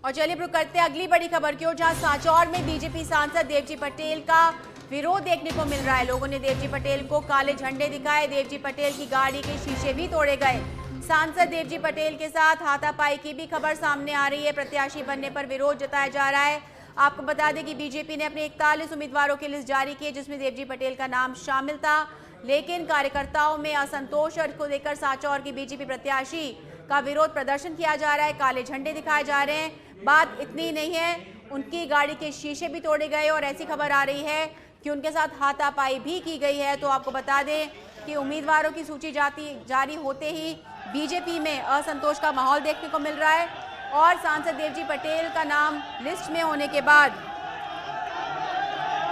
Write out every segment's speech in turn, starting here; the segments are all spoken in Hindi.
और चलिए रुक करते हैं अगली बड़ी खबर की ओर, जहां सांचौर में बीजेपी सांसद देवजी पटेल का विरोध देखने को मिल रहा है। लोगों ने देवजी पटेल को काले झंडे दिखाए, देवजी पटेल की गाड़ी के शीशे भी तोड़े गए। सांसद देवजी पटेल के साथ हाथापाई की भी खबर सामने आ रही है। प्रत्याशी बनने पर विरोध जताया जा रहा है। आपको बता दें कि बीजेपी ने अपने 41 उम्मीदवारों की लिस्ट जारी की है, जिसमें देवजी पटेल का नाम शामिल था, लेकिन कार्यकर्ताओं में असंतोष को लेकर सांचौर की बीजेपी प्रत्याशी का विरोध प्रदर्शन किया जा रहा है, काले झंडे दिखाए जा रहे हैं। बात इतनी नहीं है, उनकी गाड़ी के शीशे भी तोड़े गए और ऐसी खबर आ रही है कि उनके साथ हाथापाई भी की गई है। तो आपको बता दें कि उम्मीदवारों की सूची जारी होते ही बीजेपी में असंतोष का माहौल देखने को मिल रहा है और सांसद देवजी पटेल का नाम लिस्ट में होने के बाद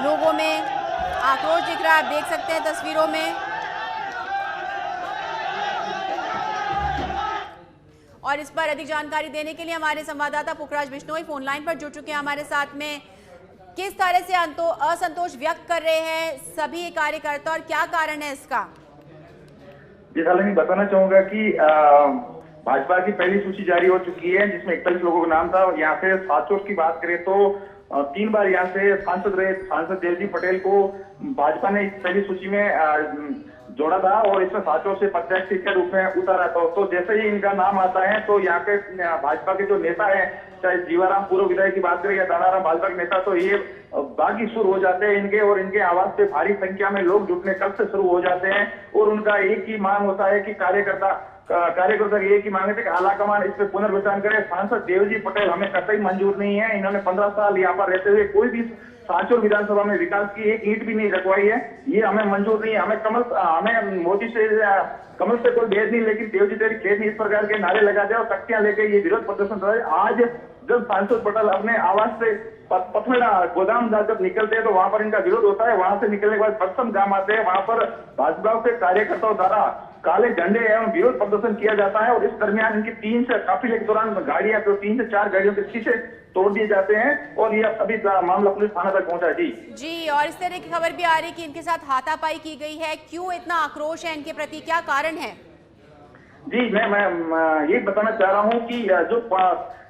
लोगों में आक्रोश दिख रहा है। आप देख सकते हैं तस्वीरों में। और इस पर अधिक जानकारी देने के लिए हमारे संवाददाता पुखराज बिश्नोई फोन लाइन पर जुड़ चुके हैं हमारे साथ में। किस तरह से असंतोष व्यक्त कर रहे हैं सभी कार्यकर्ता और क्या कारण है इसका? जी शालिनी, बताना चाहूंगा कि भाजपा की पहली सूची जारी हो चुकी है, जिसमें 41 लोगों का नाम था। और यहाँ से सांचौर की बात करें तो 3 बार यहाँ से सांसद रहे सांसद देवजी पटेल को भाजपा ने पहली सूची में जोड़ा था और इसमें सांचौर से प्रत्याशी के रूप में उतारा था। तो जैसे ही इनका नाम आता है तो यहाँ पे भाजपा के जो नेता है, चाहे जीवाराम पूर्व विधायक की बात करें या दानाराम भाजपा के नेता, तो ये बागी सुर हो जाते हैं इनके और इनके आवाज पे भारी संख्या में लोग जुटने कब से शुरू हो जाते हैं। और उनका एक ही मांग होता है कि कार्यकर्ता एक ही मांग है कि आला कमान इस पे पुनर्विचार करे। सांसद देवजी पटेल हमें कतई मंजूर नहीं है। इन्होंने 15 साल यहाँ पर रहते हुए कोई भी सांचौर विधानसभा में विकास की एक ईंट भी नहीं रखवाई है। ये हमें मंजूर नहीं है। हमें मोदी से कमल से कोई भेद नहीं, लेकिन देवजी तेरी खेत नहीं, इस प्रकार के नारे लगाते और तख्तियां लेके ये विरोध प्रदर्शन कर रहे हैं। आज जब सांसद पटेल अपने आवास से पथमेड़ा गोदाम जब निकलते हैं तो वहां पर इनका विरोध होता है। वहां से निकलने के बाद पश्चिम गांव आते हैं, वहां पर भाजपा के कार्यकर्ताओं द्वारा काले झंडे एवं विरोध प्रदर्शन किया जाता है। और इस दरमियान इनकी 3 से काफिले के दौरान गाड़ियां, तो 3 से 4 गाड़ियों के शीशे तोड़ दिए जाते हैं और ये अभी मामला पुलिस थाना तक पहुंचा है। जी, और इस तरह की खबर भी आ रही है कि इनके साथ हाथापाई की गई है। क्यों इतना आक्रोश है इनके प्रति, क्या कारण है? जी, मैं ये बताना चाह रहा हूँ कि जो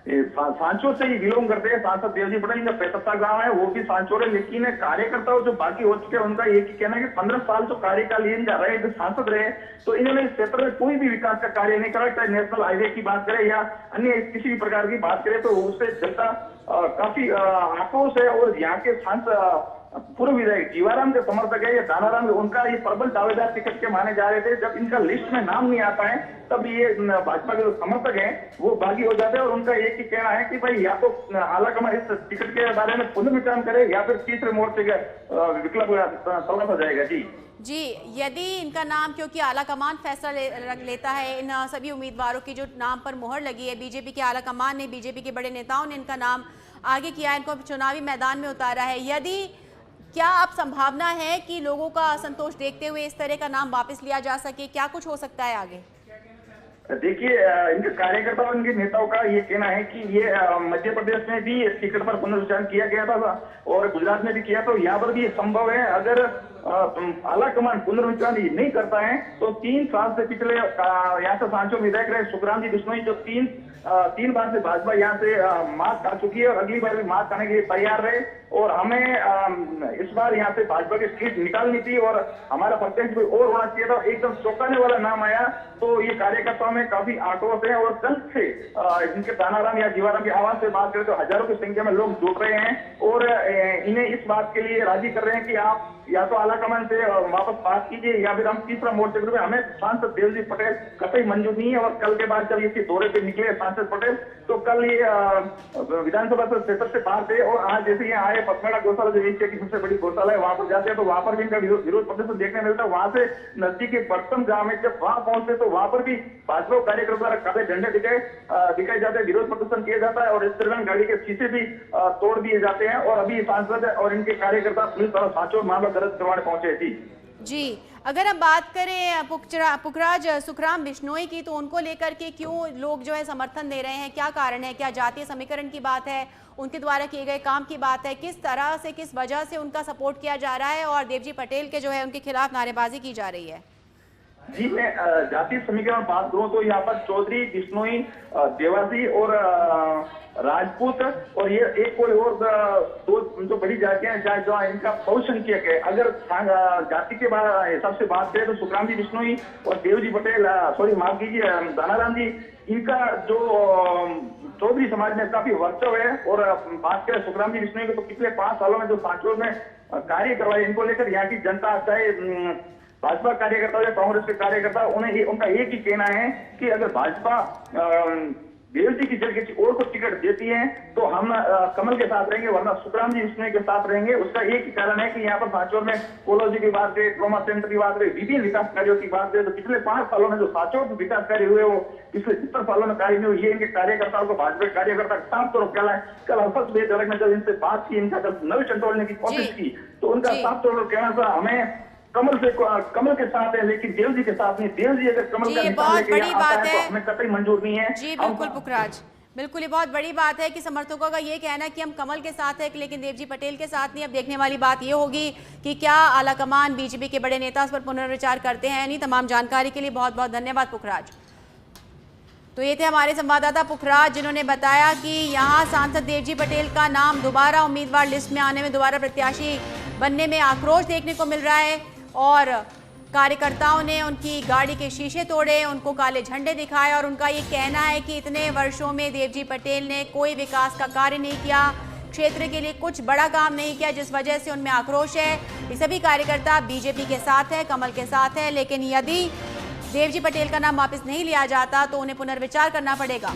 सांचौर से ही बिलोंग करते हैं सांसद देवजी पटेल, इनका 75 गांव है, वो भी सांचौर है। लेकिन कार्यकर्ताओं जो बाकी हो चुके हैं उनका एक ही कहना है कि 15 साल जो कार्यकाल इनका रहे, जो सांसद रहे, तो इन्होंने इस क्षेत्र में कोई भी विकास का कार्य नहीं करा। चाहे नेशनल हाईवे की बात करें या अन्य किसी भी प्रकार की बात करें, तो उससे जनता काफी आक्रोश है। और यहाँ के सांसद पूर्व विधायक जीवाराम के समर्थक है या दानाराम, उनका ये प्रबल दावेदार टिकट के माने जा रहे थे। जब इनका लिस्ट में नाम नहीं आता है तब ये भाजपा के जो समर्थक हैं वो बागी हो जाते हैं। और उनका एक ही कहना है कि भाई या तो आलाकमान इस टिकट के बारे में पुनर्विचार करे या फिर तीसरे मोर्चे का विकल्प तलाशा जाएगा। जी, यदि इनका नाम, क्योंकि आलाकमान फैसला लेता है इन सभी उम्मीदवारों की जो नाम पर मोहर लगी है, बीजेपी के आलाकमान ने, बीजेपी के बड़े नेताओं ने इनका नाम आगे किया, इनको चुनावी मैदान में उतारा है। यदि क्या आप संभावना है कि लोगों का असंतोष देखते हुए इस तरह का नाम वापस लिया जा सके? क्या कुछ हो सकता है आगे? देखिए, इनके कार्यकर्ताओं, इनके नेताओं का ये कहना है कि ये मध्य प्रदेश में भी इस टिकट पर पुनर्विचार किया गया था और गुजरात में भी किया, तो यहाँ पर भी ये संभव है। अगर आलाकमान पुनर्विचार नहीं करता है तो 3 साल से पिछले यहाँ से सांचौर विधायक रहे सुखराम जी बिश्नोई, जो 3 बार से भाजपा यहाँ से मात खा चुकी है और अगली बार भी मात खाने के लिए तैयार रहे। और हमें इस बार यहाँ से भाजपा की सीट निकालनी थी और हमारा प्रत्याशी कोई और होना चाहिए था। एकदम चौंकाने वाला नाम आया तो ये कार्यकर्ताओं में काफी आक्रोश है। और कल से इनके दानाराम या जीवाराम की आवाज से बात करें तो हजारों की संख्या में लोग जुड़ रहे हैं और इन्हें इस बात के लिए राजी कर रहे हैं कि आप या तो आलाकमान से वापस बात कीजिए या फिर हम तीसरा मोर्चे में, हमें सांसद देवजी पटेल कतई मंजूर नहीं है। और कल के बाद जब ये दौरे पे निकले सांसद पटेल, तो कल ये विधानसभा से क्षेत्र से बाहर थे और आज जैसे यहाँ आए पथमेड़ा गौशाला, जो एशिया की सबसे बड़ी गौशाला है, वहां पर जाते हैं तो वहां पर भी इनका विरोध प्रदर्शन देखने मिलता है। वहां से नजदीक के बर्तम गांव में जब वहां पहुंचते तो वहां पर भी भाजपा कार्यकर्ता द्वारा काले झंडे दिखाए जाते हैं, विरोध प्रदर्शन किया जाता है और इस दरमियान गाड़ी के शीशे भी तोड़ दिए जाते हैं। और अभी सांसद और इनके कार्यकर्ता पुलिस द्वारा सांचौर मामला दर्ज करवाने पहुंचे। जी, अगर हम बात करें पुखराज सुखराम बिश्नोई की, तो उनको लेकर के क्यों लोग जो है समर्थन दे रहे हैं, क्या कारण है? क्या जातीय समीकरण की बात है, उनके द्वारा किए गए काम की बात है? किस तरह से, किस वजह से उनका सपोर्ट किया जा रहा है और देवजी पटेल के जो है उनके खिलाफ नारेबाजी की जा रही है? जी, मैं जाति समीकरण बात करूं तो यहाँ पर चौधरी, बिश्नोई, देवासी और राजपूत और ये एक कोई और दो जो बड़ी जातियां हैं जो इनका बहुसंख्यक है। अगर जाति के हिसाब से बात करें तो सुखराम जी बिश्नोई और देवजी पटेल, सॉरी माफ कीजिए, दानाराम जी, इनका जो चौधरी समाज में काफी वर्चस्व है। और बात करें सुखराम जी बिश्नोई को तो पिछले 5 सालों में जो सांचौर में कार्य करवाए, इनको लेकर यहाँ की जनता चाहे भाजपा कार्यकर्ता या कांग्रेस के कार्यकर्ता, उनका एक ही कहना है कि अगर भाजपा देवजी की जगह किसी और को टिकट देती है तो हम कमल के साथ रहेंगे, वरना सुखराम जी बिश्नोई के साथ रहेंगे। उसका एक ही कारण है कि यहाँ पर सांचौर में कोलोजी की बात करें, ट्रॉमा सेंटर की बात करें, विभिन्न विकास कार्यों की बात करें तो पिछले 5 सालों में जो सांचौर में विकास कार्य हुए वो पिछले 70 सालों में कार्य नहीं हुए। ये इनके कार्यकर्ताओं को, भाजपा कार्यकर्ता साफ तौर पर कहना है। कल हर्षद बेदरक ने जब इनसे बात की, इनका जब नव चंटोलने की कोशिश की तो उनका साफ तौर पर कहना था हमें कमल के साथ है, लेकिन देवजी के साथ नहीं। देवजी अगर कमल का निशान लेके बड़ी बात है तो हमें कतई मंजूर नहीं है। जी बिल्कुल पुखराज, बिल्कुल ये बहुत बड़ी बात है कि समर्थकों का ये कहना है कि हम कमल के साथ है लेकिन देवजी पटेल के साथ नहीं। अब देखने वाली बात ये होगी कि क्या आलाकमान बीजेपी के बड़े नेता इस पर पुनर्विचार करते हैं। नहीं, तमाम जानकारी के लिए बहुत बहुत धन्यवाद पुखराज। तो ये थे हमारे संवाददाता पुखराज, जिन्होंने बताया कि यहाँ सांसद देवजी पटेल का नाम दोबारा उम्मीदवार लिस्ट में आने में, दोबारा प्रत्याशी बनने में आक्रोश देखने को मिल रहा है और कार्यकर्ताओं ने उनकी गाड़ी के शीशे तोड़े, उनको काले झंडे दिखाए और उनका ये कहना है कि इतने वर्षों में देवजी पटेल ने कोई विकास का कार्य नहीं किया, क्षेत्र के लिए कुछ बड़ा काम नहीं किया, जिस वजह से उनमें आक्रोश है। ये सभी कार्यकर्ता बीजेपी के साथ है, कमल के साथ है, लेकिन यदि देवजी पटेल का नाम वापस नहीं लिया जाता तो उन्हें पुनर्विचार करना पड़ेगा।